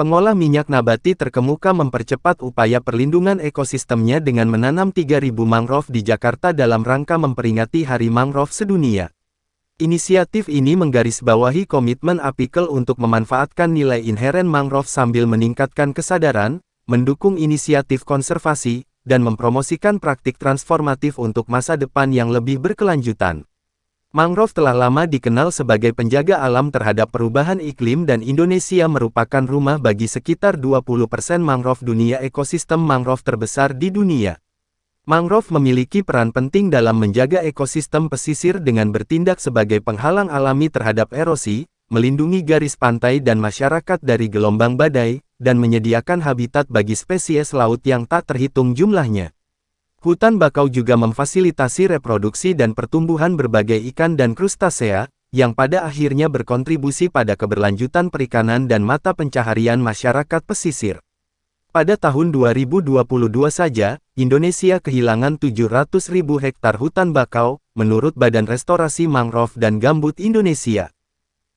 Pengolah minyak nabati terkemuka mempercepat upaya perlindungan ekosistemnya dengan menanam 3.000 mangrove di Jakarta dalam rangka memperingati Hari Mangrove Sedunia. Inisiatif ini menggarisbawahi komitmen Apikel untuk memanfaatkan nilai inheren mangrove sambil meningkatkan kesadaran, mendukung inisiatif konservasi, dan mempromosikan praktik transformatif untuk masa depan yang lebih berkelanjutan. Mangrove telah lama dikenal sebagai penjaga alam terhadap perubahan iklim dan Indonesia merupakan rumah bagi sekitar 20% mangrove dunia, ekosistem mangrove terbesar di dunia. Mangrove memiliki peran penting dalam menjaga ekosistem pesisir dengan bertindak sebagai penghalang alami terhadap erosi, melindungi garis pantai dan masyarakat dari gelombang badai, dan menyediakan habitat bagi spesies laut yang tak terhitung jumlahnya. Hutan bakau juga memfasilitasi reproduksi dan pertumbuhan berbagai ikan dan krustasea, yang pada akhirnya berkontribusi pada keberlanjutan perikanan dan mata pencaharian masyarakat pesisir. Pada tahun 2022 saja, Indonesia kehilangan 700.000 hektar hutan bakau, menurut Badan Restorasi Mangrove dan Gambut Indonesia.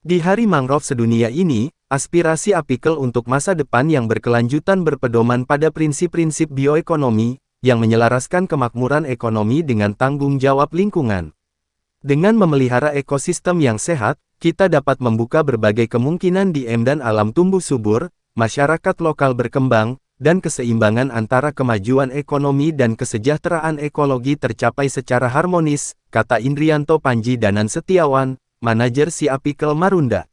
Di Hari Mangrove Sedunia ini, aspirasi Apikel untuk masa depan yang berkelanjutan berpedoman pada prinsip-prinsip bioekonomi, yang menyelaraskan kemakmuran ekonomi dengan tanggung jawab lingkungan. Dengan memelihara ekosistem yang sehat, kita dapat membuka berbagai kemungkinan di dan alam tumbuh subur, masyarakat lokal berkembang, dan keseimbangan antara kemajuan ekonomi dan kesejahteraan ekologi tercapai secara harmonis, kata Indrianto Panji Danan Setiawan, manajer Si Apikel Marunda.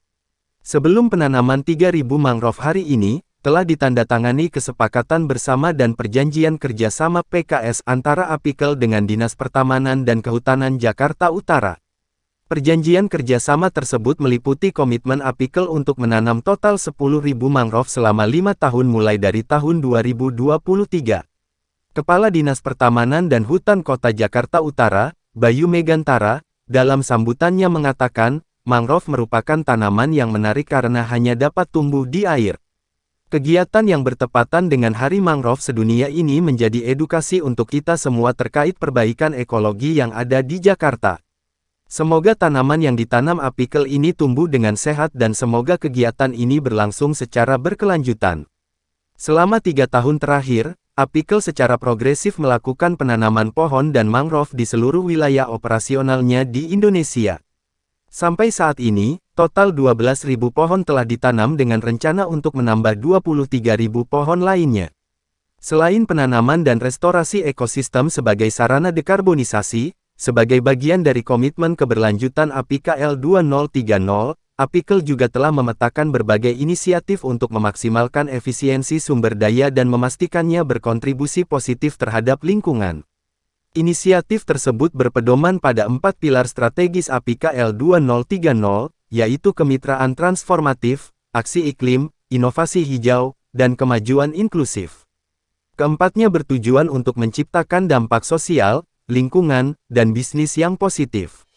Sebelum penanaman 3.000 mangrove hari ini, telah ditandatangani kesepakatan bersama dan perjanjian kerjasama PKS antara Apikel dengan Dinas Pertamanan dan Kehutanan Jakarta Utara. Perjanjian kerjasama tersebut meliputi komitmen Apikel untuk menanam total 10.000 mangrove selama 5 tahun mulai dari tahun 2023. Kepala Dinas Pertamanan dan Hutan Kota Jakarta Utara, Bayu Megantara, dalam sambutannya mengatakan, mangrove merupakan tanaman yang menarik karena hanya dapat tumbuh di air. Kegiatan yang bertepatan dengan Hari Mangrove Sedunia ini menjadi edukasi untuk kita semua terkait perbaikan ekologi yang ada di Jakarta. Semoga tanaman yang ditanam Apikel ini tumbuh dengan sehat dan semoga kegiatan ini berlangsung secara berkelanjutan. Selama 3 tahun terakhir, Apikel secara progresif melakukan penanaman pohon dan mangrove di seluruh wilayah operasionalnya di Indonesia. Sampai saat ini, total 12.000 pohon telah ditanam dengan rencana untuk menambah 23.000 pohon lainnya. Selain penanaman dan restorasi ekosistem sebagai sarana dekarbonisasi, sebagai bagian dari komitmen keberlanjutan APIKL 2030, Apikel juga telah memetakan berbagai inisiatif untuk memaksimalkan efisiensi sumber daya dan memastikannya berkontribusi positif terhadap lingkungan. Inisiatif tersebut berpedoman pada 4 pilar strategis APIKL 2030, yaitu kemitraan transformatif, aksi iklim, inovasi hijau, dan kemajuan inklusif. Keempatnya bertujuan untuk menciptakan dampak sosial, lingkungan, dan bisnis yang positif.